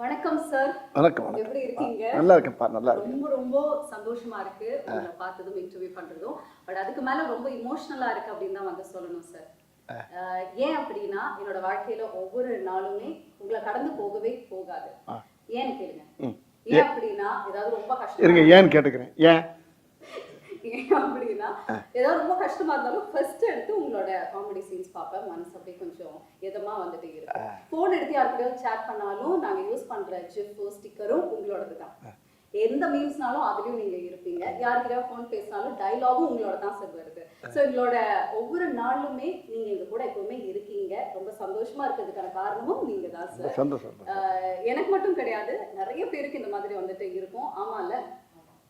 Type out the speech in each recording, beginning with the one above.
வணக்கம் சார். வணக்கம். எப்படி இருக்கீங்க? நல்லா இருக்கேன்ப்பா, நல்லா இருக்கேன். ரொம்ப ரொம்ப சந்தோஷமா இருக்கு உங்களை பார்த்ததும் இன்டர்வியூ பண்றதும். பட் அதுக்கு மேல ரொம்ப இமோஷனலா இருக்கு அப்படின்னு தான் வந்து சொல்லணும் சார். ஏன் அப்படின்னா என்னோட வாழ்க்கையில ஒவ்வொரு நாளுமே உங்களை கடந்து போகவே போகாது. ஏன்னு கேளுங்க. ஏன் அப்படின்னா ஏதாவது ரொம்ப கஷ்டம் இருங்க, ஏன்னு கேட்டுக்கிறேன். ஏன் அப்படின்னா ஏதாவது ரொம்ப கஷ்டமா இருந்தாலும் ஃபர்ஸ்ட் எடுத்து உங்களோட காமெடி சீன்ஸ் பார்ப்பேன். மனசு அப்படியே கொஞ்சம் எதமா வந்துட்டு இருக்கு. போன் எடுத்து யாருக்கிட்டையாவது சேட் பண்ணாலும் நாங்க யூஸ் பண்ற ஜிஃப் ஸ்டிக்கரும் உங்களோடது தான். எந்த மீம்ஸ்னாலும் அதுலயும் நீங்க இருப்பீங்க. யாருக்கிட்டையாவது போன் பேசினாலும் டயலாகும் உங்களோட தான் சார் வருது. ஸோ எங்களோட ஒவ்வொரு நாளுமே நீங்க எங்க கூட எப்பவுமே இருக்கீங்க. ரொம்ப சந்தோஷமா இருக்கிறதுக்கான காரணமும் நீங்க தான் சார். சந்தோஷம். எனக்கு மட்டும் கிடையாது, நிறைய பேருக்கு இந்த மாதிரி வந்துட்டு இருக்கும். ஆமால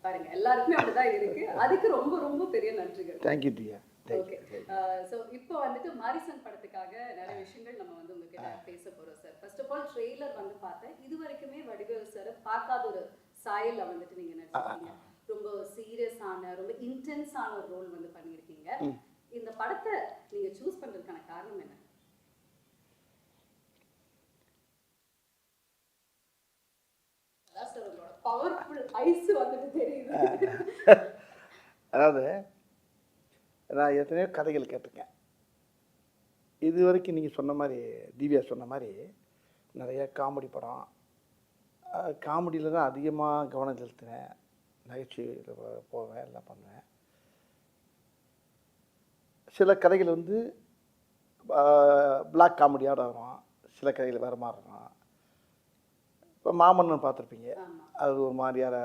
பாருங்க, எல்லாருக்குமே அப்படிதான் இருக்கு. அதுக்கு ரொம்ப ரொம்ப பெரிய நன்றிகள். தேங்க்யூ டியா. ஓகே, சோ இப்போ வந்துட்டு மாரிசன் படத்துக்காக நிறைய விஷயங்கள் நம்ம வந்து உங்ககிட்ட பேச போறோம் sir. First of all trailer வந்து பார்த்தேன். இது வரைக்குமே வடிவேல் சார் பார்க்காத ஒரு சாயல்ல வந்துட்டு நீங்க நடிச்சிருக்கீங்க. ரொம்ப சீரியஸான, ரொம்ப இன்டென்ஸான ஒரு ரோல் வந்து பண்ணியிருக்கீங்க. இந்த படத்தை நீங்க சூஸ் பண்றதுக்கான காரணம் என்ன? பவர்ஃபுல் ஐஸ் வந்துட்டு தெரியுது. அதாவது நான் எத்தனையோ கதைகள் கேட்டிருக்கேன். இது வரைக்கும் நீங்கள் சொன்ன மாதிரி, திவ்யா சொன்ன மாதிரி நிறைய காமெடி படம், காமெடியில் தான் அதிகமாக கவனம் செலுத்தினேன். நகைச்சுவையில் போவேன், எல்லாம் பண்ணுவேன். சில கதைகள் வந்து பிளாக் காமெடியோட வரும், சில கதைகள் வேறு மாதிரி இருக்கும். இப்போ மாமன்னன் பார்த்துருப்பீங்க, அது ஒரு மாதிரியான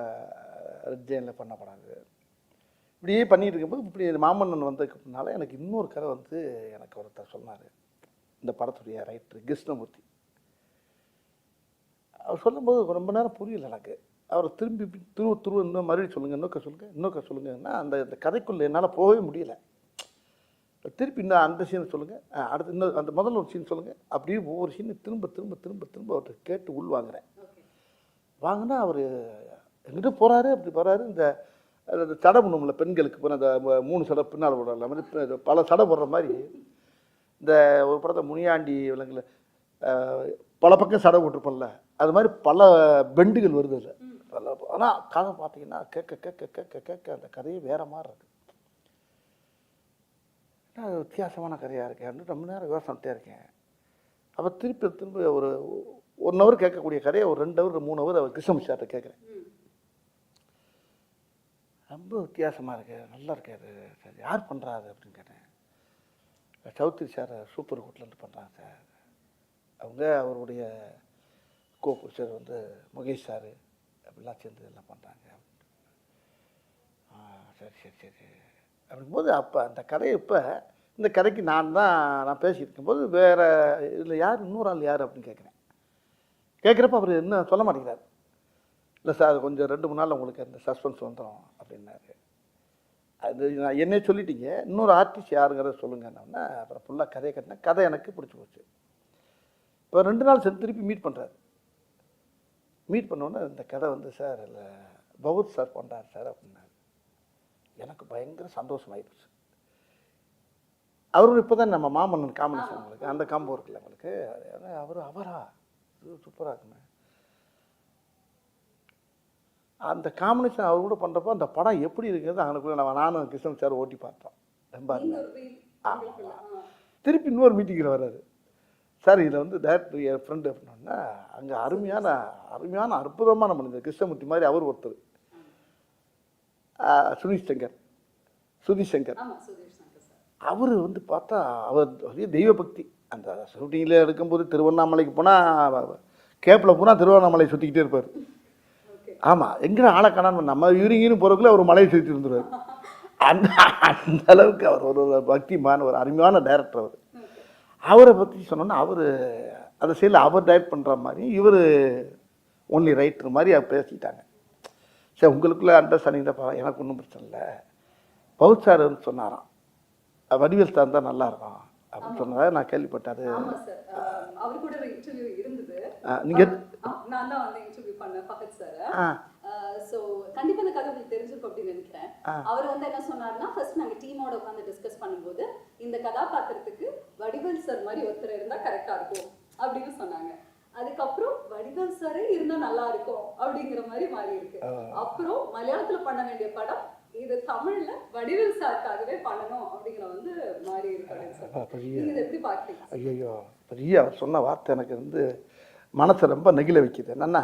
ரெட்ஜைனில் பண்ணப்படாது. இப்படியே பண்ணிகிட்டு இருக்கும்போது இப்படி மாமன்னன் வந்ததுக்குனால எனக்கு இன்னொரு கதை வந்து எனக்கு ஒருத்தர் சொன்னார். இந்த படத்துடைய ரைட்டர் கிருஷ்ணமூர்த்தி. அவர் சொல்லும்போது ரொம்ப நேரம் புரியல எனக்கு. அவரை திரும்பி இன்னும் மறுபடியும் சொல்லுங்கள், இன்னொக்க சொல்லுங்கன்னா அந்த கதைக்குள்ளே என்னால் போகவே முடியல. திருப்பி இன்னும் அந்த சீனை சொல்லுங்கள், அடுத்து இன்னும் அந்த முதல்ல ஒரு சீன் சொல்லுங்கள், அப்படியே ஒவ்வொரு சீனை திரும்ப அவர்கிட்ட கேட்டு உள்வாங்குறேன். வாங்கினா அவர் எங்கிட்ட போகிறாரு, அப்படி போகிறாரு. இந்த சடை பண்ணும்ல பெண்களுக்கு போன அந்த 3 சடை பின்னால் போடுற மாதிரி பல சடை போடுற மாதிரி இந்த ஒரு படத்தை முனியாண்டி விலங்குல பல பக்கம் சடை போட்டிருப்போம்ல, அது மாதிரி பல பெண்டுகள் வருது இல்லை. ஆனால் கதை பார்த்தீங்கன்னா கேட்க அந்த கதையே வேறு மாதிரி இருக்கு. அது வித்தியாசமான கதையாக இருக்கேன். ரொம்ப நேரம் யோசனைட்டே இருக்கேன். அப்போ திரும்ப ஒரு 1 ஹவர் கேட்கக்கூடிய கதையை ஒரு 2 ஹவர் 3 ஹவர் அவர் கிருஷ்ணமூர்த்தி சார்ட்ட கேட்குறேன். ரொம்ப வித்தியாசமாக இருக்கு, நல்லா இருக்காரு சார், யார் பண்ணுறாரு அப்படின்னு கேட்டேன். சௌத்ரி சார் சூப்பர் ஹோட்டலேருந்து பண்ணுறாங்க சார். அவருடைய கோபுருஷர் வந்து முகேஷ் சார் அப்படிலாம் சேர்ந்து எல்லாம் பண்ணுறாங்க. சரி அப்படிங்கும்போது அப்போ அந்த கதையை இந்த கதைக்கு நான் பேசிகிட்டு இருக்கும்போது வேறு இதில் யார் இன்னொரு ஆள் யார் அப்படின்னு கேட்குறப்ப அவர் இன்னும் சொல்ல மாட்டேங்கிறார். இல்லை சார், கொஞ்சம் 2-3 நாள் உங்களுக்கு அந்த சஸ்பென்ஸ் வந்துடும் அப்படின்னாரு. அது நான் என்னே சொல்லிட்டீங்க, இன்னொரு ஆர்டிஸ்ட் யாருங்கிறத சொல்லுங்கன்னா அப்புறம் ஃபுல்லாக கதையை கட்டினேன். கதை எனக்கு பிடிச்சி போச்சு. இப்போ 2 நாள் சேர்ந்து திருப்பி மீட் பண்ணுறாரு. மீட் பண்ணோன்னே இந்த கதை வந்து சார் இல்லை பகவத் சார் பண்ணுறாரு சார் அப்படின்னாரு. எனக்கு பயங்கர சந்தோஷமாயிடுச்சு. அவரும் இப்போ தான் நம்ம மாமன்னன் காம்பினேஷன் உங்களுக்கு அந்த காம்போ இருக்குல்ல உங்களுக்கு, அவரா சூப்பராக இருக்குங்க. அந்த காம்பினேஷன் அவர் கூட பண்ணுறப்போ அந்த படம் எப்படி இருக்கிறது அவனுக்குள்ள நானும் கிருஷ்ணன் சார் ஓட்டி பார்த்தோம். ரொம்ப திருப்பி இன்னொரு மீட்டிங்கில் வர்றாரு சார். இதில் வந்து டேரக்டர் என் ஃப்ரெண்டு அப்படின்னா அங்கே அருமையான அற்புதமான மனிதர் கிருஷ்ணமூர்த்தி மாதிரி அவர் ஒருத்தர், சுதீஷ் சங்கர். அவர் வந்து பார்த்தா அவர் தெய்வ பக்தி. அந்த ஷூட்டிங்கில் எடுக்கும்போது திருவண்ணாமலைக்கு போனால் கேப்பில் போனால் திருவண்ணாமலை சுற்றிக்கிட்டே இருப்பார். ஆமாம், எங்கே ஆளை காணாமல் நம்ம யூரிங்கின்னு போகிறதுக்குள்ள அவர் மலையை சுற்றி இருந்துருவார். அந்த அளவுக்கு அவர் ஒரு பக்திமான ஒரு அருமையான டைரக்டர். அவரை பற்றி சொன்னோன்னா அவர் அந்த சைடில் அவர் டைரக்ட் பண்ணுற மாதிரி இவர் ஒன்லி ரைட்டர் மாதிரி அவர் பேசிட்டாங்க. சரி, உங்களுக்குள்ளே அண்டர்ஸ்டாண்டிங் தான், எனக்கு ஒன்றும் பிரச்சனை இல்லை. பவுத் சார் வந்து சொன்னாராம் வடிவேல் சார் தான் நல்லா இருக்கும் அப்படின்னு சொன்னதை நான் கேள்விப்பட்டாரு. நீங்கள் நான் தான் வந்து இன்டர்வியூ பண்ணேன் பகத் சார். சோ கண்டிப்பா இந்த கதை உங்களுக்கு தெரிஞ்சிருக்கும் அப்படின்னு நினைக்கிறேன். அவர் வந்து என்ன சொன்னாருன்னா, ஃபர்ஸ்ட் நாங்க டீமோட உட்காந்து டிஸ்கஸ் பண்ணும்போது இந்த கதாபாத்திரத்துக்கு வடிவேல் சார் மாதிரி ஒருத்தர் இருந்தா கரெக்டா இருக்கும் அப்படின்னு சொன்னாங்க. அதுக்கப்புறம் வடிவேல் சாரே இருந்தா நல்லா இருக்கும் அப்படிங்கிற மாதிரி மாறி இருக்கு. அப்புறம் மலையாளத்துல பண்ண வேண்டிய படம் இது தமிழ்ல வடிவேல் சாருக்காகவே பண்ணணும் அப்படிங்கிற வந்து மாறி இருக்கு அப்படின்னு சொல்லி நீங்க இதை எப்படி பாக்குறீங்க? ஐயோ, பெரிய அவர் சொன்ன வார்த்தை எனக்கு வந்து மனசை ரொம்ப நெகிழ வைக்குது. என்னன்னா,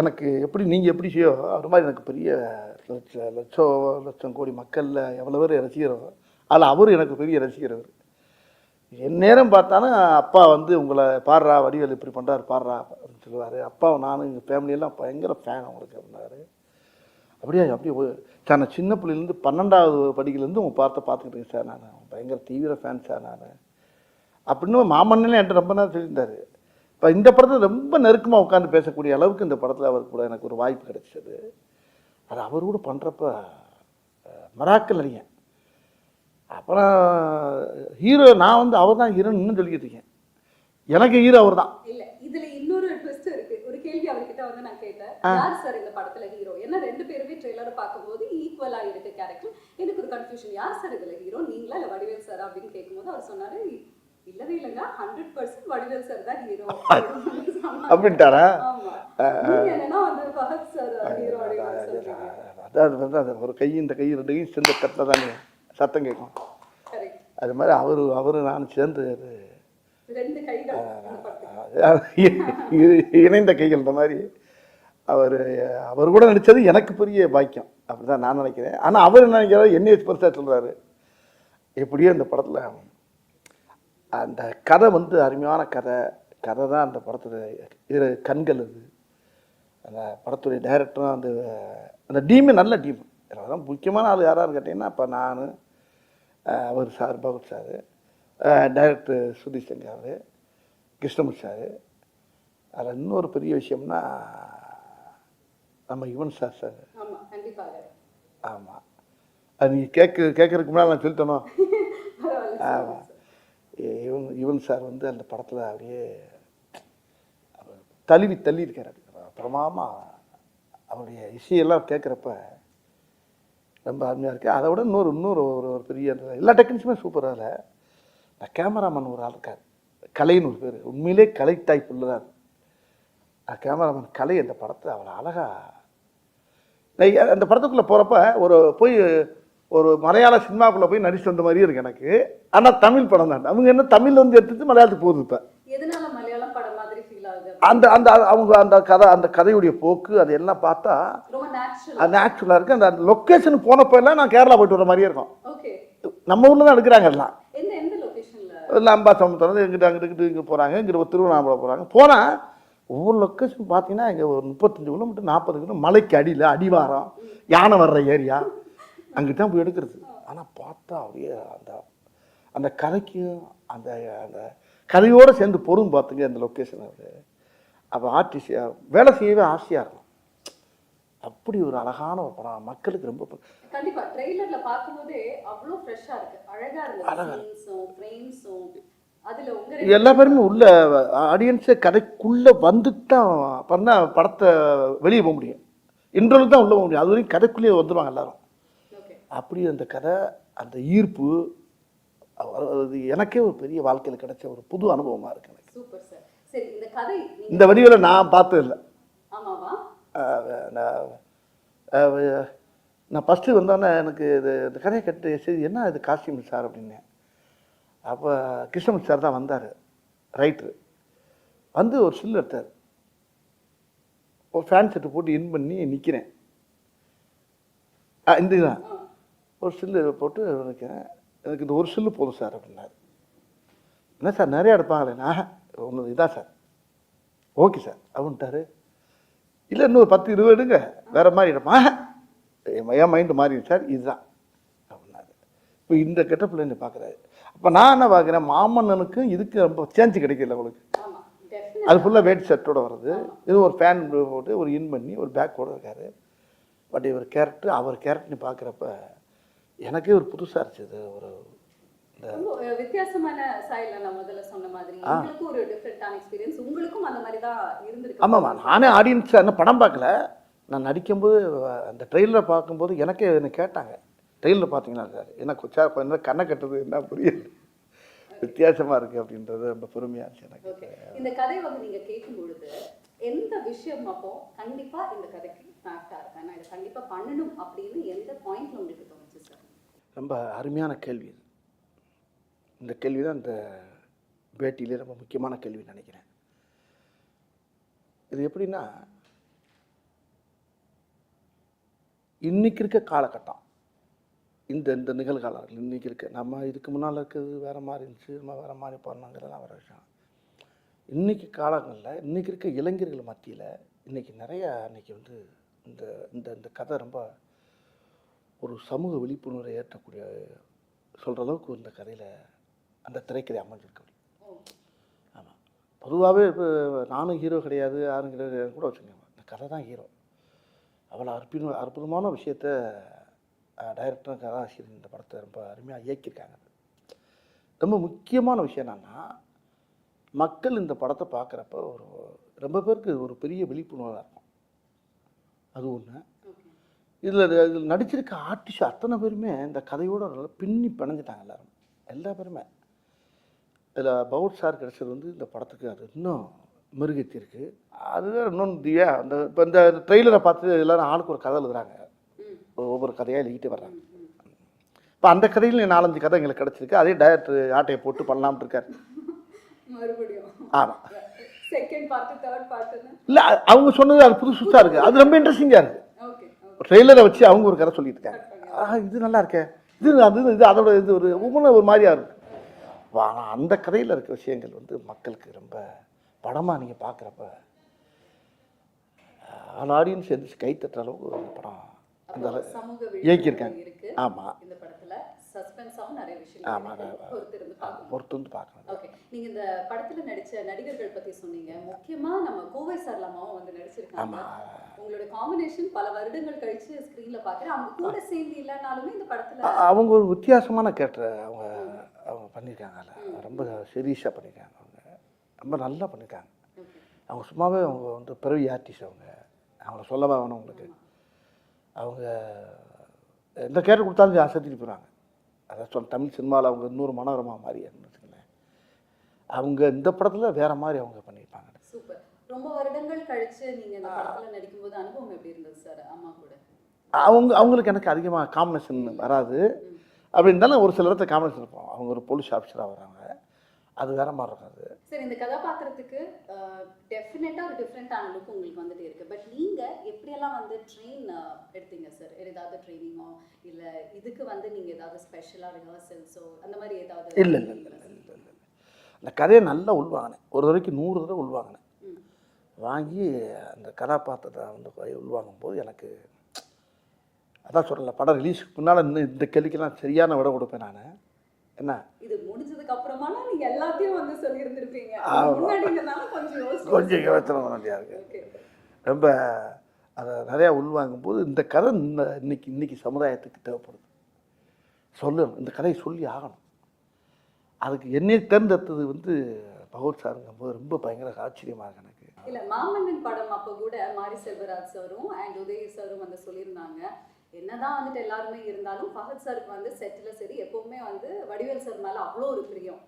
எனக்கு எப்படி நீங்கள் எப்படி செய்யோ அது மாதிரி எனக்கு பெரிய லட்சம் கோடி மக்களில் எவ்வளோ பேர் ரசிக்கிறோ அதில் அவர் எனக்கு பெரிய ரசிகர். அவர் என் நேரம் பார்த்தாலும் அப்பா வந்து உங்களை பாடுறா வடிவேல் இப்படி பண்ணுறாரு பாடுறா அப்படின்னு சொல்லுவார். அப்பாவை நானும் எங்கள் ஃபேமிலியெல்லாம் பயங்கர ஃபேன் அவங்களுக்கு அப்படின்னாரு. அப்படியே சார் நான் சின்ன பிள்ளைலேருந்து 12வது படிக்கிலேருந்து உங்கள் பார்த்துக்கிட்டேங்க சார், நான் பயங்கர தீவிர ஃபேன் சார் நான் அப்படின்னு மாமன்னே என்கிட்ட ரொம்ப நேரம் சொல்லியிருந்தார். இப்போ இந்த படத்தில் ரொம்ப நெருக்கமாக உட்காந்து பேசக்கூடிய அளவுக்கு இந்த படத்தில் அவர் கூட எனக்கு ஒரு வாய்ப்பு கிடைச்சது. அது அவர் கூட பண்ணுறப்ப மராக்கல் அறிஞன். அப்புறம் ஹீரோ நான் வந்து அவர் தான் ஹீரோன்னு இன்னும் சொல்லிக்கிட்டு இருக்கேன். எனக்கு ஹீரோ அவர் தான். இல்ல இதுல இன்னொரு ட்விஸ்ட் இருக்கு. ஒரு கேள்வி அவர்கிட்ட வந்து நான் கேட்டேன், யார் சார் இந்த படத்துல ஹீரோ? ஏன்னா ரெண்டு பேருமே ட்ரெய்லரை பார்க்கும்போது ஈக்குவலா இருக்கு கேரக்டர். எனக்கு ஒரு கன்ஃபியூஷன், யார் சார் இதுல ஹீரோ, நீங்களா இல்ல வடிவேல் சார் அப்படின்னு கேட்கும்போது அவர் சொன்னாரு இல்லவே இல்லைங்க 100% வடிவேல் சார் தான் ஹீரோ அப்படின்ட்டாரா? ஆமா, என்னன்னா வந்து ஃபஹத் சார் ஹீரோ அப்படின்னு சொல்றீங்க. அதாவது வந்து அது ஒரு கை இந்த கை ரெண்டு கையும் சேர்ந்த கட்டில் தானே சத்தம் கேட்கும். அது மாதிரி அவரு நான் சேர்ந்து இணைந்த கைகள் இந்த மாதிரி அவர் கூட நடித்தது எனக்கு பெரிய பாக்கியம் அப்படிதான் நான் நினைக்கிறேன். ஆனால் அவர் என்ன நினைக்கிறாரு, என்னைய பெருசாக சொல்கிறாரு. எப்படியோ இந்த படத்தில் அந்த கதை வந்து அருமையான கதை தான் அந்த படத்தில் கண்கள். அது அந்த படத்துடைய டைரக்டரும் அந்த டீமே நல்ல டீம். தான் முக்கியமான ஆள் யாரான்னு கேட்டிங்கன்னா இப்போ நான், அவர் sir Bhagavath sir, director Sudheesh Shankar, Krishnamurthy sir. அதில் இன்னொரு பெரிய விஷயம்னா நம்ம யுவன் சார். ஆமாம், அது நீங்கள் கேட்கறதுக்கு முன்னால் நான் சொல்லிட்டேனோ. ஆமாம், யுவன் சார் வந்து அந்த படத்தில் அப்படியே தள்ளி இருக்கார். அப்புறமா அவருடைய இசையெல்லாம் கேட்குறப்ப ரொம்ப அருமையாக இருக்குது. அதை விட இன்னொரு ஒரு பெரிய எல்லா டெக்னிக்ஸுமே சூப்பராக இல்லை. இந்த கேமராமேன் ஒரு ஆள் இருக்கார், கலைன்னு ஒரு பேர். உண்மையிலே கலை டைப் தான் கேமராமேன் கலை. அந்த படத்தை அவ்வளோ அழகாக அந்த படத்துக்குள்ளே போகிறப்ப ஒரு மலையாள சினிமாக்குள்ளே போய் நடிச்சு வந்த மாதிரியே இருக்குது எனக்கு. ஆனால் தமிழ் படம் தான். அவங்க என்ன தமிழில் வந்து எடுத்துட்டு மலையாளத்துக்கு போகுது. இப்போ அந்த கதையுடைய போக்கு அது எல்லாம் பார்த்தா அது நேச்சுரலாக இருக்குது. அந்த லொக்கேஷன் போனப்போ எல்லாம் நான் கேரளா போயிட்டு வர மாதிரியே இருக்கும். நம்ம ஊரில் தான் எடுக்கிறாங்க எல்லாம். இல்லை அம்பாசமுத்திரம் அங்கிட்டு இங்கே போகிறாங்க, இங்கே திருவண்ணாமலை போகிறாங்க. போனால் ஒவ்வொரு லொக்கேஷன் பார்த்தீங்கன்னா இங்கே ஒரு 35 கிலோமீட்டர் 40 கிலோமீட்டர் மலைக்கு அடியில் அடிவாரம் யானை வர்ற ஏரியா அங்கிட்ட தான் போய் எடுக்கிறது. ஆனால் பார்த்தா அப்படியே அந்த கதைக்கும் அந்த கதையோடு சேர்ந்து பொருள் பார்த்துங்க அந்த லொக்கேஷன். அது அப்போ ஆர்டிஸ்டாக வேலை செய்யவே ஆசையாக இருக்கும். அப்படி ஒரு அழகான ஒரு படம், மக்களுக்கு ரொம்ப கண்டிப்பா ட்ரெய்லர்ல பாக்கும்போதே அவ்வளோ ஃப்ரெஷ்ஷா இருக்கு, அழகா இருக்கு. சீன்ஸும் ஃப்ரேம்ஸும் அதுல உங்க எல்லா பேருமே உள்ள ஆடியன்ஸே கதைக்குள்ள வந்துட்டு தான் பண்ணா படத்தை வெளியே போக முடியும். இன்ட்ரோலுக்கு தான் உள்ள போக முடியும். அது வரைக்கும் கதைக்குள்ளேயே வந்துடுவாங்க எல்லாரும். அப்படி அந்த கதை அந்த ஈர்ப்பு அது எனக்கே ஒரு பெரிய வாழ்க்கையில் கிடைச்ச ஒரு புது அனுபவமா இருக்கு எனக்கு. Super sir. சரி, இந்த கதை இந்த வடிவேல நான் பார்த்தது இல்லை. ஆமாவா? நான் ஃபஸ்ட்டு வந்தோன்னே எனக்கு இந்த கதையை கட்டு சரி என்ன இது காஸ்டியூம் சார் அப்படின்னு. அப்போ கிருஷ்ணமூர்த்தி சார் தான் வந்தார், ரைட்ரு. வந்து ஒரு சில்லு எடுத்தார். ஒரு ஃபேன் செட்டு போட்டு இன் பண்ணி நிற்கிறேன். இந்த இதுதான் ஒரு சில்லு போட்டு நிற்கிறேன். எனக்கு இந்த ஒரு சில்லு போதும் சார் அப்படின்னாரு. என்ன சார் நிறையா எடுப்பாங்களேண்ணா? ஒன்று இதான் சார். ஓகே சார் அப்படின்ட்டாரு. இல்லை இன்னொரு 10-20 எடுங்க, வேறு மாதிரி எடுப்பா. என் மைண்டு மாறிடு சார், இதுதான் அப்படின்னாரு. இப்போ இந்த கெட்டப்பில் என்ன பார்க்குறாரு. அப்போ நான் என்ன பார்க்குறேன், மாமன்னனுக்கும் இதுக்கு ரொம்ப சேஞ்சு கிடைக்கல உங்களுக்கு. அது ஃபுல்லாக வெயிட் ஷர்ட்டோட வருது. இது ஒரு ஃபேன் போட்டு ஒரு இன் பண்ணி ஒரு பேக்கோட இருக்காரு. பட் இவர் கேரக்டர் அவர் கேரக்டர்னு பார்க்குறப்ப எனக்கே ஒரு புதுசாக இருந்துச்சு. ஒரு வித்தியாசமான ஸ்டைல்ல நான் முதல்ல சொன்ன மாதிரி உங்களுக்கு ஒரு டிஃபரண்டான எக்ஸ்பீரியன்ஸ், உங்களுக்கும் அந்த மாதிரி தான் இருந்திருக்கு. ஆமாம்மா, நானே ஆடியன்ஸ் என்ன படம் பார்க்கல, நான் நடிக்கும்போது அந்த ட்ரெயிலரை பார்க்கும்போது எனக்கே என்ன கேட்டாங்க, ட்ரெயிலர் பார்த்தீங்களா சார் என்ன கொச்சா என்ன கண்ணை கட்டுறது என்ன புரியல. வித்தியாசமாக இருக்குது அப்படின்றது ரொம்ப பெருமையாக இருந்துச்சு எனக்கு. ஓகே, இந்த கதை வந்து நீங்க கேட்கும் பொழுது எந்த விஷயம் அப்போ கண்டிப்பா இந்த கதைக்கு மேட்சா இருக்கேன், நான் இதை கண்டிப்பா பண்ணணும் அப்படின்னு எந்த பாயிண்ட்ல உங்களுக்கு தோணுச்சு சார்? ரொம்ப அருமையான கேள்வி இது. இந்த கேள்வி தான் இந்த பேட்டியிலே ரொம்ப முக்கியமான கேள்வி நினைக்கிறேன். இது எப்படின்னா, இன்னைக்கு இருக்க காலகட்டம், இந்த இந்த நிகழ்காலங்கள் இன்னைக்கு இருக்க, நம்ம இதுக்கு முன்னால் இருக்கிறது வேறு மாதிரி இருந்துச்சு, நம்ம வேறு மாதிரி பண்ணோங்கிறதெல்லாம் வேறு விஷயம். இன்றைக்கி காலங்களில் இன்றைக்கி இருக்க இளைஞர்கள் மத்தியில் இன்றைக்கி நிறையா இன்றைக்கி வந்து இந்த இந்த இந்த கதை ரொம்ப ஒரு சமூக விழிப்புணர்வை ஏற்றக்கூடிய சொல்கிற அளவுக்கு இந்த கதையில் அந்த திரைக்கதை அமைஞ்சிருக்கு. ஆமாம், பொதுவாகவே இப்போ நானும் ஹீரோ கிடையாது, யாரும் கிடையாது கூட வச்சுக்கோங்க, இந்த கதை தான் ஹீரோ. அவ்வளோ அற்புதமான விஷயத்த டைரக்டரும் கதாசிரியர் இந்த படத்தை ரொம்ப அருமையாக இயக்கியிருக்காங்க. ரொம்ப முக்கியமான விஷயம் என்னென்னா, மக்கள் இந்த படத்தை பார்க்குறப்ப ஒரு ரொம்ப பேருக்கு ஒரு பெரிய விழிப்புணர்வாக இருக்கும். அது ஒன்று. இதில் நடிச்சிருக்க ஆர்டிஸ்ட் அத்தனை பேருமே இந்த கதையோடு பின்னி பிணைஞ்சிட்டாங்க. எல்லா பேருமே. இதில் பவுட் சார் கிடச்சது வந்து இந்த படத்துக்கு அது இன்னும் மெருகேற்றி இருக்குது. அதுதான் இன்னொன்று அந்த இப்போ இந்த ட்ரெய்லரை பார்த்து எல்லோரும் ஆளுக்கு ஒரு கதை எழுதுறாங்க, ஒவ்வொரு கதையாக எழுதிட்டு வர்றாங்க. இப்போ அந்த கதையில் 4-5 கதை எங்களுக்கு கிடச்சிருக்கு. அதே டைரக்டர் ஆட்டையை போட்டு பண்ணலாம்னு இருக்காரு. ஆமாம், இல்லை அவங்க சொன்னது அது புதுசு புதுசாக இருக்குது, அது ரொம்ப இன்ட்ரெஸ்டிங்காக இருக்குது. ட்ரெய்லரை வச்சு அவங்க ஒரு கதை சொல்லிட்டு இருக்காங்க, இது நல்லா இருக்கே, இது அது இது அதோட இது ஒரு ஒவ்வொன்றும் ஒரு மாதிரியாக இருக்குது. ஆனால் அந்த கதையில் இருக்க விஷயங்கள் வந்து மக்களுக்கு ரொம்ப படமாக நீங்கள் பார்க்குறப்ப அந்த ஆடியன்ஸ் எந்திரிச்சு கை தட்டுற அளவுக்கு அந்த படம் அந்த இயக்கியிருக்காங்க. ஆமாம், பொறுத்து வந்து பார்க்கணும். ஓகே, நீங்க இந்த படத்துல நடிச்ச நடிகர்கள் பத்தி சொன்னீங்க. முக்கியமா நம்ம கோவை சரளமாவும் வந்து நடிச்சிருக்காங்க. உங்களோட காம்பினேஷன் பல வருடங்கள் கழிச்சு ஸ்கிரீன்ல பார்க்குறேன். அவங்க கூட சேர்ந்து இல்லைனாலுமே இந்த படத்துல அவங்க ஒரு வித்தியாசமான கேரக்டர் அவங்க பண்ணியிருக்காங்க. ரொம்ப சீரியஸாக பண்ணியிருக்காங்க. அவங்க ரொம்ப நல்லா பண்ணியிருக்காங்க. அவங்க சும்மாவே அவங்க வந்து பிறவி ஆர்டிஸ்ட். அவங்கள சொல்லவா வேணும் உங்களுக்கு. அவங்க எந்த கேரக்டர் கொடுத்தாலும் அசத்திட்டு போகிறாங்க. அதான் தமிழ் சினிமாவில் அவங்க இன்னொரு மனோரமா மாதிரி வச்சுக்கோங்களேன். அவங்க இந்த படத்தில் வேற மாதிரி அவங்க பண்ணியிருப்பாங்க. சூப்பர். ரொம்ப வருடங்கள் கழிச்சு நீங்கள் இந்த படத்தில் நடிக்கும்போது அனுபவம் எப்படி இருந்தது சார் அம்மா கூட? அவங்களுக்கு எனக்கு அதிகமாக காம்பினேஷன் வராது. அப்படி இருந்தாலும் ஒரு சில இடத்துல காம்பினேஷன் இருப்போம். அவங்க ஒரு போலீஸ் ஆஃபீஸராக வராங்க, அது வேற மாதிரி இருக்காது. சரி, இந்த கதாபாத்திரத்துக்கு டெஃபினட்டாக ஒரு டிஃப்ரெண்ட்டான லுக் உங்களுக்கு வந்துட்டு இருக்கு. பட் நீங்கள் எப்படியெல்லாம் வந்து ட்ரெயின் எடுத்தீங்க சார்? ஏதாவது ட்ரைனிங்கோ இல்லை இதுக்கு வந்து நீங்கள் ஏதாவது ஸ்பெஷலாக ரிஹர்சல்ஸோ அந்த மாதிரி ஏதாவது? இல்லை இல்லை இல்லை இல்லை இல்லை இல்லை அந்த கதையை நல்லா உள்வாங்கினேன். ஒரு தடவைக்கு 100 தடவை உள்வாங்கினேன். வாங்கி அந்த கதாபாத்திரத்தை வந்து உள்வாங்கும்போது எனக்கு அதான் சொல்லலை, படம் ரிலீஸுக்கு முன்னால் இந்த கேள்விக்கெல்லாம் சரியான விட கொடுப்பேன் நான். என்ன இது முடிஞ்சதுக்கு அப்புறமா நீங்க எல்லாத்தையும் வந்து சொல்லியிருந்திருப்பீங்க. கொஞ்சம் யோசனை வேண்டியா இருக்கு. ரொம்ப அதை நிறையா உள்வாங்கும்போது இந்த கதை இன்னைக்கு சமுதாயத்துக்கு தேவைப்படுது. சொல்லணும், இந்த கதையை சொல்லி ஆகணும். அதுக்கு என்னை தேர்ந்தெடுத்தது வந்து பகவத் சாருங்கும்போது ரொம்ப பயங்கர ஆச்சரியமாக இருக்கு எனக்கு. இல்லை, மாமன்னன் படம் அப்போ கூட மாரி செல்வராஜ் சாரும் அண்ட் உதய சாரும் வந்து சொல்லியிருந்தாங்க, என்னதான் வந்துட்டு எல்லாருமே இருந்தாலும் ஃபஹத் சாருக்கு வந்து செட்டில் சரி எப்பவுமே வந்து வடிவேல் சார் மேலே அவ்வளோ ஒரு பிரியம்.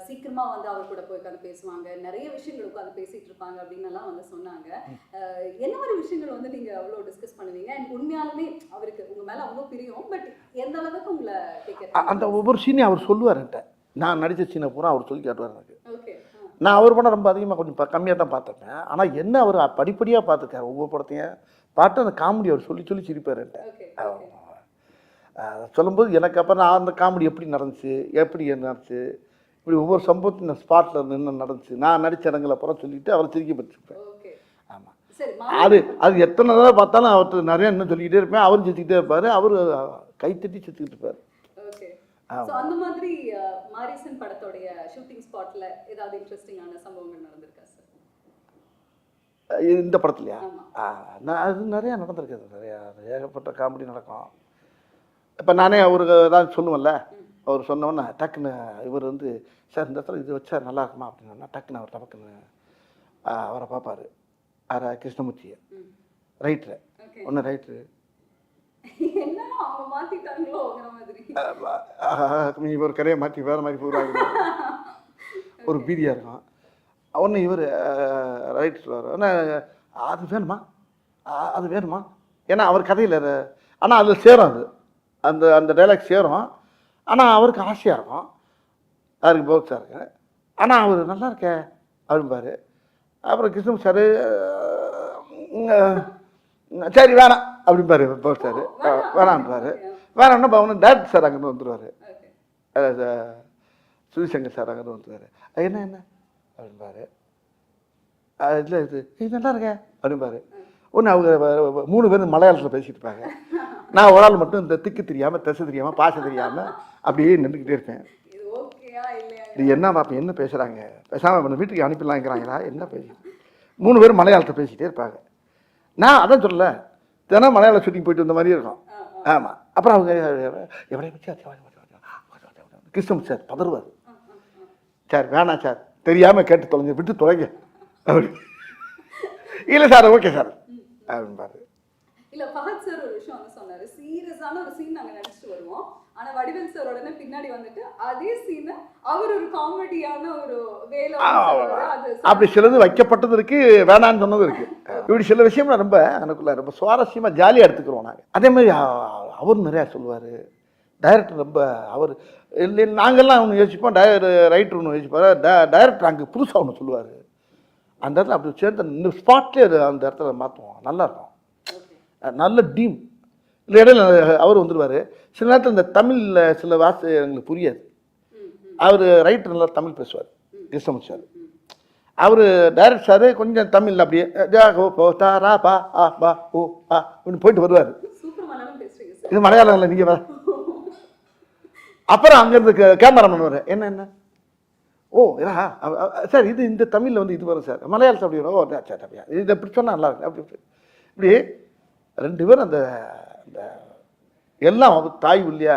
சீக்கிரமா வந்து அவர் கூட போய் உட்காந்து பேசுவாங்க, நிறைய விஷயங்கள் உட்காந்து பேசிட்டு இருப்பாங்க அப்படின்னு எல்லாம் வந்து சொன்னாங்க. என்ன மாதிரி விஷயங்கள் வந்து நீங்க அவ்வளோ டிஸ்கஸ் பண்ணுவீங்க? அண்ட் உண்மையாலுமே அவருக்கு உங்க மேல அவ்வளோ பிரியம், பட் எந்த அளவுக்கு உங்களை கேட்க அந்த ஒவ்வொரு சீனையும் அவர் சொல்லுவார் என்கிட்ட. நான் நடித்த சீனை பூரா அவர் சொல்லி காட்டுவார் எனக்கு. நான் அவர் படம் ரொம்ப அதிகமாக கொஞ்சம் கம்மியாக தான் பார்த்துருக்கேன். ஆனால் என்ன அவர் படிப்படியாக பார்த்துருக்காரு. ஒவ்வொரு படத்தையும் பார்த்து அந்த காமெடி அவர் சொல்லி சொல்லி சிரிப்பார் என்கிட்ட. சொல்லும்போது எனக்கு அப்புறம் நான் அந்த காமெடி எப்படி நடந்துச்சு, எப்படி நடந்துச்சு, இப்படி ஒவ்வொரு சம்பவத்தையும் நான் ஸ்பாட்டில் நின்று நடந்துச்சு, நான் நடித்த இடங்களை அப்புறம் சொல்லிவிட்டு அவரை சிரிக்க பற்றிருப்பேன். ஆமாம், அது எத்தனை தடவை பார்த்தாலும் அவர்கிட்ட நிறையா இன்னும் சொல்லிக்கிட்டே இருப்பேன். அவரும் சிரிச்சுக்கிட்டே இருப்பார், அவர் கைத்தட்டி சிரிச்சுக்கிட்டு இருப்பார். அந்த மாதிரி மாரிசன் படத்தோடைய ஷூட்டிங் ஸ்பாட்ல ஏதாவது இன்ட்ரெஸ்டிங்கான சம்பவங்கள் நடந்திருக்கா சார்? இந்த படத்துலையா? அது நிறையா நடந்திருக்குது. நிறையா ஏகப்பட்ட காமெடி நடக்கும். இப்போ நானே அவருக்கு ஏதாவது சொல்லுவேன்ல, அவர் சொன்னோன்னா டக்குன்னு இவர் வந்து சார் இந்த இடத்துல இது வச்சா நல்லா இருக்குமா அப்படின்னா டக்குன்னு அவர் டக்குன்னு அவரை பார்ப்பார். கிருஷ்ணமூர்த்தியை ரைட்ரு ஒன்று ரைட்ரு ஒரு கரையை மாற்றி வேறு மாதிரி போடுவாங்க. ஒரு பீதியாக இருக்கும். ஒன்று இவர் ரைட் சொல்லுவார், ஆனால் அது வேணுமா, அது வேணுமா, ஏன்னா அவர் கதையில் ஆனால் அதில் சேரும், அது அந்த அந்த டைலாக் சேரும். ஆனால் அவருக்கு ஆசையாக இருக்கும், அவருக்கு பௌத் சாருக்கு. ஆனால் அவர் நல்லா இருக்கே அப்படிம்பாரு. அப்புறம் கிருஷ்ணன் சார் சரி வேணாம் அப்படிம்பாரு பௌத் சார். வேணான்றாரு. வேணாம்னா அவனு டேரக்டர் சார் அங்கேருந்து வந்துடுவார், சுதிசங்கர் சார் அங்கேருந்து வந்துடுவார். என்ன என்ன அப்படின்பாரு. இல்லை இது நல்லா இருக்கேன் அப்படின்பாரு. ஒன்று அவங்க 3 பேர் மலையாளத்தில் பேசிட்டு இருப்பாங்க. நான் ஒரு ஆள் மட்டும் இந்த திக்கு தெரியாமல், திசை தெரியாமல், பாசை தெரியாமல் அப்படியே நின்றுக்கிட்டே இருப்பேன். இது என்ன பார்ப்பேன், என்ன பேசுகிறாங்க, பேசாமல் வீட்டுக்கு அனுப்பிடலாங்கிறாங்களா, என்ன பேசி 3 பேர் மலையாளத்தை பேசிகிட்டே இருப்பாங்க. நான் அதான் சொல்லல, தினம் மலையாள ஷூட்டிங் போயிட்டு வந்த மாதிரியே இருக்கும். ஆமாம். அப்புறம் அவங்க எவரைய பற்றி கிருஷ்ணன் சார் பதறுவார். சார் வேணாம் சார், தெரியாமல் கேட்டு தொலைங்க, விட்டு தொலைங்க அப்படி. இல்லை சார் ஓகே சார் அப்படின்பாரு. இல்ல ஃபஹத் சார் ஒரு விஷயம் வந்து சொன்னாரு, சீரியஸான ஒரு சீன் நாங்க நடிச்சிட்டு வருவோம், ஆனா வடிவேல் சார் உடனே பின்னாடி வந்துட்டு அதே சீனை அவர் ஒரு காமெடியான ஒரு வேலை அப்படி சிலது வைக்கப்பட்டது இருக்கு, வேணான்னு சொன்னது இருக்கு. இப்படி சில விஷயம் ரொம்ப எனக்குள்ள ரொம்ப சுவாரஸ்யமா ஜாலியாக எடுத்துக்கிறோம் நாங்கள். அதே மாதிரி அவர் நிறையா சொல்லுவார். டைரக்டர் ரொம்ப அவர் இல்லை, நாங்கள்லாம் ஒன்று யோசிப்போம், ரைட்டர் ஒன்று யோசிப்பார், டைரக்டர் அங்கே புதுசாக ஒன்று சொல்லுவார். அந்த இடத்துல அப்படி சேர்ந்து இந்த ஸ்பாட்லேயே அந்த இடத்துல மாற்றுவோம், நல்லாயிருக்கும், நல்ல டீம். இல்லை இடையில அவர் வந்துடுவார். சில நேரத்தில் இந்த தமிழில் சில வார்த்தை எங்களுக்கு புரியாது. அவர் ரைட்டர் நல்லா தமிழ் பேசுவார், கிருஷ்ணமூர்த்தி சார். அவர் டைரக்டர் சார் கொஞ்சம் தமிழில் அப்படியே தாரா பா ஆ பா ஓ ஆ அப்படின்னு போயிட்டு வருவார். இது மலையாளம் இல்லை, நீங்கள் வர. அப்புறம் அங்கேருந்து கேமராமேன் வர, என்ன என்ன ஓ இதா சார், இது இந்த தமிழில் வந்து இது வரும் சார், மலையாளத்தை அப்படி வரும். ஓ சார் அப்படியா, இது இப்படி சொன்னால் நல்லா இருக்கு அப்படி இப்படி 2 பேரும் அந்த அந்த எல்லாம் தாய் இல்லையா,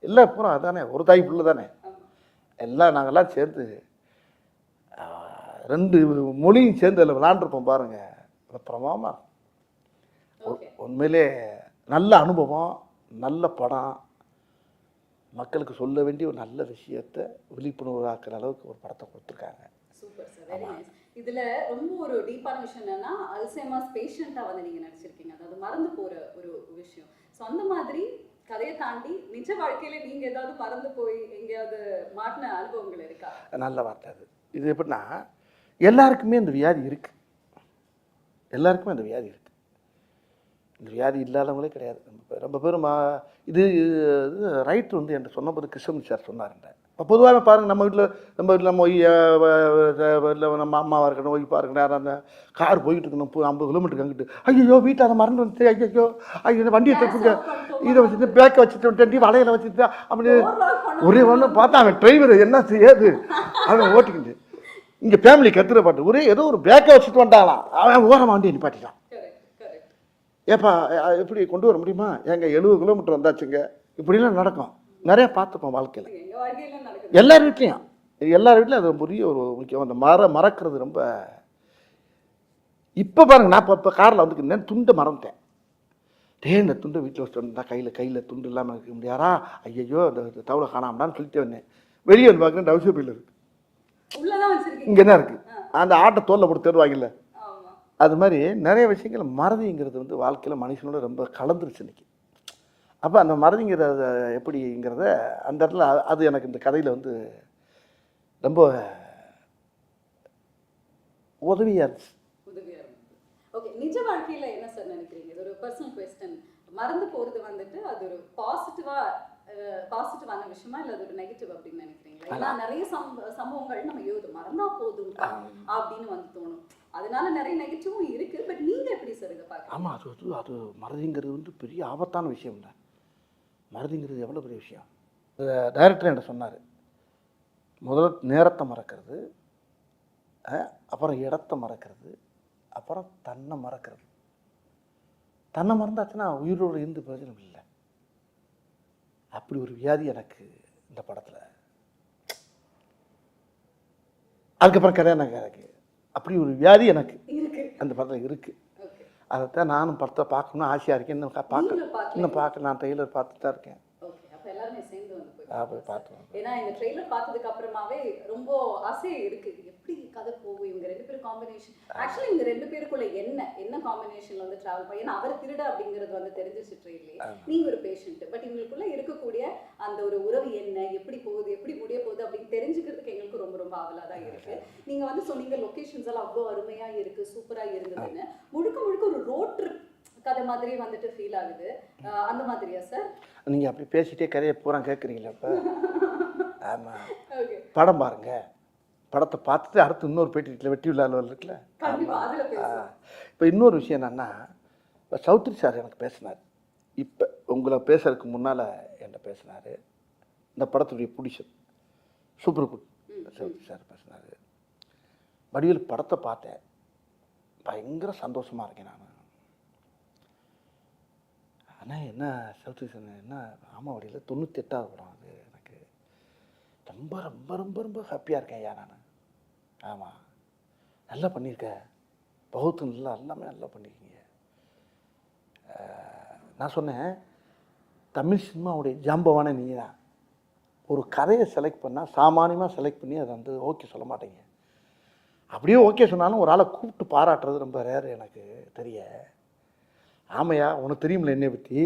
எல்லாம் பூரா அதானே, ஒரு தாய் பிள்ளை தானே, எல்லாம் நாங்கள்லாம் சேர்ந்து 2 மொழியும் சேர்ந்து அதில் விளாண்டுருப்போம் பாருங்க. பிரமாமா உண்மையிலே நல்ல அனுபவம், நல்ல படம், மக்களுக்கு சொல்ல வேண்டிய ஒரு நல்ல விஷயத்தை விழிப்புணர்வாக்குற அளவுக்கு ஒரு படத்தை கொடுத்துருக்காங்க. Super sir, very nice. இதுல ரொம்ப ஒரு டீப்பான விஷயம் என்னன்னா, அல்சைமர்ஸ் பேஷண்டா வந்து நீங்க நடிச்சிருக்கீங்க, அதாவது மறந்து போற ஒரு விஷயம். ஸோ அந்த மாதிரி கதையை தாண்டி நிஜ வாழ்க்கையில நீங்க ஏதாவது மறந்து போய் எங்கேயாவது மாட்டின அனுபவங்கள் இருக்கா? நல்ல வார்த்தை அது. இது எப்படின்னா, எல்லாருக்குமே இந்த வியாதி இருக்கு, எல்லாருக்குமே அந்த வியாதி இருக்கு. இந்த வியாதி இல்லாதவங்களே கிடையாது. ரொம்ப பேரும் இது ரைட்டு வந்து என்கிட்ட சொன்னபோது கிருஷ்ணன் சார் சொன்னாருங்க. இப்போ பொதுவாக பாருங்கள், நம்ம வீட்டில் நம்ம இல்லை நம்ம அம்மாவாக இருக்கணும், ஒய்ஃபாக இருக்கணும், யாரும் அந்த கார் போயிட்டு இருக்கணும் 50 கிலோமீட்டருக்கு அங்கிட்டு, ஐயோ வீட்டை அதை மறந்து வந்துச்சு, ஐயோ ஐயோ வண்டியை தப்புங்க, இதை வச்சுட்டு பேக்கை வச்சுட்டு வலையில வச்சுட்டு அப்படி ஒரே ஒன்று பார்த்தா அவன் டிரைவர் என்ன செய்யாது அவன் ஓட்டிக்கிட்டு இங்கே ஃபேமிலி கத்துற பாட்டு ஒரே ஏதோ ஒரு பேக்கை வச்சுட்டு வந்தாங்களாம், அவன் ஓரமாக வண்டியை நிப்பாட்டிக்கலாம். ஏப்பா எப்படி கொண்டு வர முடியுமா, எங்க 70 கிலோமீட்டர் வந்தாச்சுங்க, இப்படிலாம் நடக்கும். நிறைய பார்த்துப்போம் வாழ்க்கையில், எல்லார் வீட்லேயும் அது பெரிய ஒரு முக்கியம். அந்த மறக்கிறது ரொம்ப. இப்போ பாருங்க, நான் இப்போ காரில் வந்துருக்கேன், துண்டை மறந்துட்டேன். இந்த துண்டை வீட்டில் வச்சுட்டு வந்தா கையில் துண்டு இல்லாமல் இருக்க முடியாதா, ஐயோ அந்த தவளை காணாமடான்னு சொல்லிட்டு வந்தேன். வெளியே வந்து பார்க்குறேன், டவுசர் பையில் இருக்கு, இங்கே என்ன இருக்குது, அந்த ஆட்டை தோலில் போட்டு தருவாங்கல்ல, அது மாதிரி நிறைய விஷயங்கள் மறதிங்கிறது வந்து வாழ்க்கையில் மனுஷனோட ரொம்ப கலந்துருச்சு இன்னைக்கு. அப்போ அந்த மறதிங்கிறத எப்படிங்கிறத அந்த இடத்துல அது எனக்கு இந்த கதையில் வந்து ரொம்ப உதவியாக இருந்துச்சு. ஓகே, நிஜ வாழ்க்கையில் என்ன சார் நினைக்கிறீங்க? இது ஒரு பர்சனல் குவெஸ்டன். மறந்து போகிறது வந்துட்டு அது ஒரு பாசிட்டிவான விஷயமா இல்லை அது ஒரு நெகட்டிவ் அப்படின்னு நினைக்கிறீங்களா? ஏன்னா நிறைய சம்பவங்கள் நம்ம மறந்தா போதும் அப்படின்னு வந்து தோணும், அதனால நிறைய நெகட்டிவும் இருக்கு. பட் நீங்க எப்படி சார் இதை பார்க்க? ஆமாம், அது மறதிங்கிறது வந்து பெரிய ஆபத்தான விஷயம் இல்லை. மறதிங்கிறது எவ்வளோ பெரிய விஷயம். டைரக்டர் என்ன சொன்னார், முதல்ல நேரத்தை மறக்கிறது, அப்புறம் இடத்த மறக்கிறது, அப்புறம் தன்னை மறக்கிறது. தன்னை மறந்தாச்சுன்னா உயிரோடு இருந்து பிரயோஜனம் இல்லை. அப்படி ஒரு வியாதி எனக்கு இந்த படத்தில். அதுக்கப்புறம் கல்யாணம் எனக்கு அப்படி ஒரு வியாதி எனக்கு அந்த படத்தில் இருக்குது. அதைத்தான் நானும் படத்தை பார்க்கணும்னு ஆசையாக இருக்கேன். இன்னும் பார்க்கல, நான் ட்ரெய்லர் பார்த்துட்டு தான் இருக்கேன். போய் பார்த்தோம். ஏன்னா இந்த ட்ரெய்லர் பார்த்ததுக்கு அப்புறமாவே ரொம்ப ஆசையா இருக்கு, எப்படி கதை போகும் இவங்க ரெண்டு பேரும் காம்பினேஷன். ஆக்சுவலி இவங்க ரெண்டு பேருக்குள்ள என்ன காம்பினேஷன்ல வந்து டிராவல் பண்ணி, ஏன்னா அவர் திருட அப்படிங்கிறது வந்து தெரிஞ்சிச்சு ட்ரெயிலே, நீங்க ஒரு பேஷண்ட், பட் இவங்களுக்குள்ள இருக்கக்கூடிய அந்த ஒரு உறவு என்ன, எப்படி போகுது, எப்படி முடிய போகுது அப்படின்னு தெரிஞ்சுக்கிறதுக்கு எங்களுக்கு ரொம்ப ரொம்ப ஆவலா தான் இருக்கு. நீங்க வந்து சொன்னீங்க லொகேஷன்ஸ் எல்லாம் அவ்வளோ அருமையா இருக்கு, சூப்பரா இருந்ததுன்னு. முழுக்க முழுக்க ஒரு ரோட் ட்ரிப் கதை மாதிரி வந்துட்டு ஃபீல் ஆகுது, அந்த மாதிரியா சார்? நீங்கள் அப்படி பேசிட்டே கதையை பூரா கேட்குறீங்களா இப்போ? ஆமாம், படம் பாருங்க, படத்தை பார்த்துட்டு அடுத்து இன்னொரு பேட்டியில் வெட்டி விழாவில் இருக்குல்ல. இப்போ இன்னொரு விஷயம் என்னன்னா, இப்போ சௌத்ரி சார் எனக்கு பேசினார், இப்போ உங்களை பேசுறதுக்கு முன்னால் என்கிட்ட பேசினார். இந்த படத்துடைய producer super good Chaudhary sir பேசினார். வடிவேல் படத்தை பார்த்தேன், பயங்கர சந்தோஷமாக இருக்கேன் நான். ஆனால் என்ன சௌத்ரி சார் என்ன, ஆமாம் வடிவில் 98வது படம் அது, எனக்கு ரொம்ப ரொம்ப ரொம்ப ரொம்ப ஹாப்பியாக இருக்கேன் ஐயா நான். ஆமாம், நல்லா பண்ணியிருக்கேன், பகுத்து எல்லாமே நல்லா பண்ணியிருக்கீங்க. நான் சொன்னேன், தமிழ் சினிமாவுடைய ஜாம்பவானே நீங்கள் தான். ஒரு கதையை செலக்ட் பண்ணால் சாமானியமாக செலக்ட் பண்ணி அதை வந்து ஓகே சொல்ல மாட்டேங்க. அப்படியே ஓகே சொன்னாலும் ஒரு ஆளை கூப்பிட்டு பாராட்டுறது ரொம்ப ரேர் எனக்கு தெரிய. ஆமையா, உனக்கு தெரியுமில்ல என்னை பற்றி,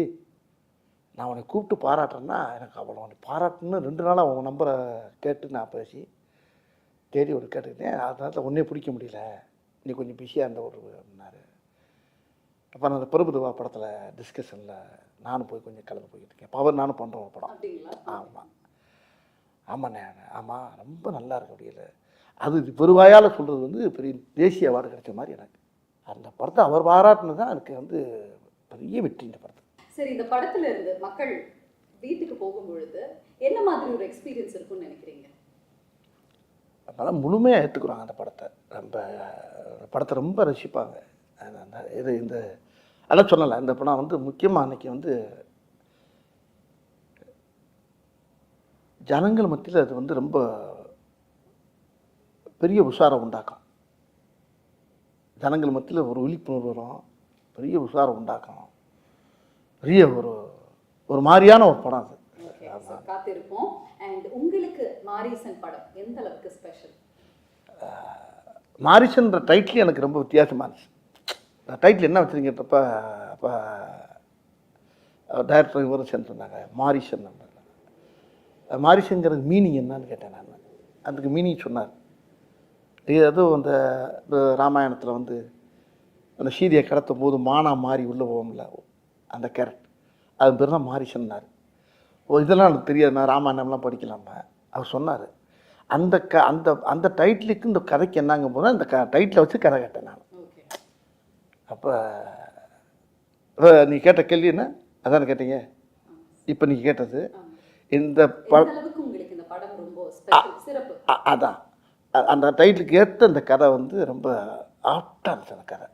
நான் உன்னை கூப்பிட்டு பாராட்டுறேன்னா எனக்கு அவ்வளோ உன்னை பாராட்டுன்னு 2 நாளாக உன் நம்பரை கேட்டு நான் பேசி தேடி ஒரு கேட்டுக்கிட்டேன். அதனால ஒன்றே பிடிக்க முடியல, நீ கொஞ்சம் பிஸியாக இருந்த ஒரு அப்படின்னாரு. அப்போ நான் அந்த பிரபுதேவா படத்தில் டிஸ்கஷனில் நானும் போய் கொஞ்சம் கலந்து போய்கிட்டு இருக்கேன். பவர் நானும் பண்ணுறேன் ஒரு படம். ஆமாம் ஆமாண்ணே, ஆமாம் ரொம்ப நல்லா இருக்கு அப்படியில. அது பெருவாயால் சொல்கிறது வந்து பெரிய தேசிய அவார்டு கிடைச்ச மாதிரி எனக்கு. அந்த படத்தை அவர் பாராட்டினது தான் எனக்கு வந்து பெரிய வெற்றி இந்த படத்தை. சரி, இந்த படத்துல இருந்து மக்கள் வீட்டுக்கு போகும்பொழுது என்ன மாதிரி ஒரு எக்ஸ்பீரியன்ஸ் இருக்கும்னு நினைக்கிறீங்க? அதனால் முழுமையாக ஏற்றுக்குறாங்க அந்த படத்தை, படத்தை ரொம்ப ரசிப்பாங்க. இது இந்த அதான் சொன்னல, இந்த படம் வந்து முக்கியமாக அன்றைக்கி வந்து ஜனங்கள் மத்தியில் அது வந்து ரொம்ப பெரிய உஷாரம் உண்டாக்கும். ஜனங்கள் மத்தியில் ஒரு விழிப்புணர்வு வரும், பெரிய உஷாரம் உண்டாக்கும், பெரிய ஒரு மாதிரியான ஒரு படம் அது. காத்திருப்போம். அண்ட் உங்களுக்கு மாரிசன் படம் எந்த அளவுக்கு ஸ்பெஷல்? மாரிசன்ற டைட்டில் எனக்கு ரொம்ப வித்தியாசமாக இருந்துச்சு. டைட்டில் என்ன வச்சுருங்கப்ப, அப்போ டைரக்டர் இவரும் சேர்ந்து சொன்னாங்க மாரிசன். மாரிசன்கிறது மீனிங் என்னன்னு கேட்டேன் நான். அதுக்கு மீனிங் சொன்னார். அதுவும் அந்த ராமாயணத்தில் வந்து அந்த சீதையை கடத்தும் போது மானா மாறி உள்ளே போகும்ல, அந்த கேரக்டர், அது பேர் தான் மாரிசன்னார். இதெல்லாம் எனக்கு தெரியாது, நான் ராமாயணம்லாம் படிக்கலாமா. அவர் சொன்னார் அந்த அந்த அந்த டைட்டிலுக்கு இந்த கதைக்கு என்னங்க போனால் இந்த டைட்டிலை வச்சு கதை கேட்டேன் நான். அப்போ நீ கேட்ட கேள்வி என்ன, அதான் கேட்டீங்க. இப்போ நீங்கள் கேட்டது இந்த அதான் அந்த டைட்டிலுக்கு ஏற்ற அந்த கதை வந்து ரொம்ப ஆப்டாக இருந்துச்சு. அந்த கதை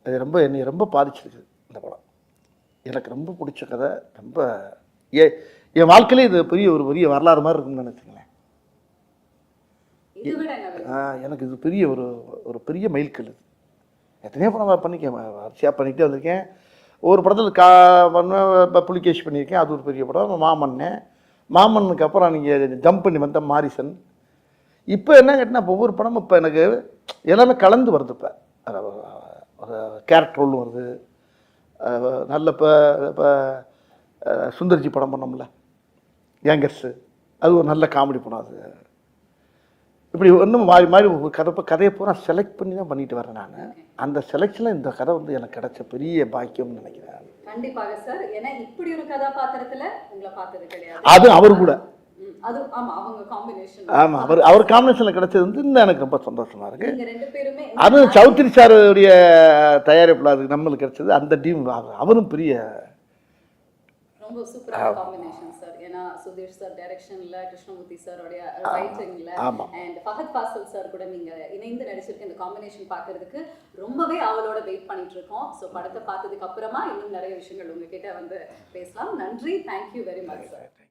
அது ரொம்ப என்னை ரொம்ப பாதிச்சிருக்கு இந்த படம். எனக்கு ரொம்ப பிடிச்ச கதை. ரொம்ப என் வாழ்க்கையிலே இது பெரிய வரலாறு மாதிரி இருக்குன்னு நினச்சிங்களேன். எனக்கு இது பெரிய ஒரு பெரிய மைல்கல். இது எத்தனையோ படம் பண்ணிக்கேன், வரிசையாக பண்ணிகிட்டே வந்திருக்கேன். ஒரு படத்தில் புலிகேஷ் பண்ணியிருக்கேன், அது ஒரு பெரிய படம். மாமன்னுக்கு அப்புறம் நீங்கள் ஜம்ப் பண்ணி வந்த மாரிசன். இப்போ என்ன கேட்டால் இப்போ ஒவ்வொரு படமும் இப்போ எனக்கு எல்லாமே கலந்து வருது. இப்போ ஒரு கேரக்டர் ரோல் வருது. நல்ல இப்போ சுந்தர்ஜி படம் பண்ணோம்ல ஏங்கர்ஸு, அது ஒரு நல்ல காமெடி படம். அது இப்படி ஒன்றும் மாறி ஒரு கதையை பூரா செலக்ட் பண்ணி தான் பண்ணிட்டு வரேன் நான். அந்த செலக்ஷனில் இந்த கதை வந்து எனக்கு கிடைச்ச பெரிய பாக்கியம்னு நினைக்கிறேன். கண்டிப்பாக சார். ஏன்னா இப்படி ஒரு கதாபாத்திரத்துல உங்களை பார்த்தது கிடையாது. அது அவர் கூட அது ஆமா அவங்க காம்பினேஷன். ஆமா, அவர் காம்பினேஷன்ல கிடைச்சது வந்து இன்னும் எனக்கு ரொம்ப சந்தோஷமா இருக்கு. நீங்க ரெண்டு பேருமே அது சௌத்ரி சாருடைய தயாரிப்புல அது நம்மளுக்கு கிடைச்சது. அந்த டீம் அவரும் பெரிய ரொம்ப சூப்பரான காம்பினேஷன் சார். ஏன்னா சுதீஷ் சார் டைரக்ஷன்ல, கிருஷ்ணமூர்த்தி சாரோட ரைட்டிங்ல, அண்ட் ஃபஹத் ஃபாசில் சார் கூட நீங்க இணைந்து நடிச்சிருக்க இந்த காம்பினேஷன் பார்க்கிறதுக்கு ரொம்பவே அவளோட வெயிட் பண்ணிட்டு இருக்கோம். ஸோ படத்தை பார்த்ததுக்கு அப்புறமா இன்னும் நிறைய விஷயங்கள் உங்ககிட்ட வந்து பேசலாம். நன்றி, தேங்க்யூ வெரி மச் சார்.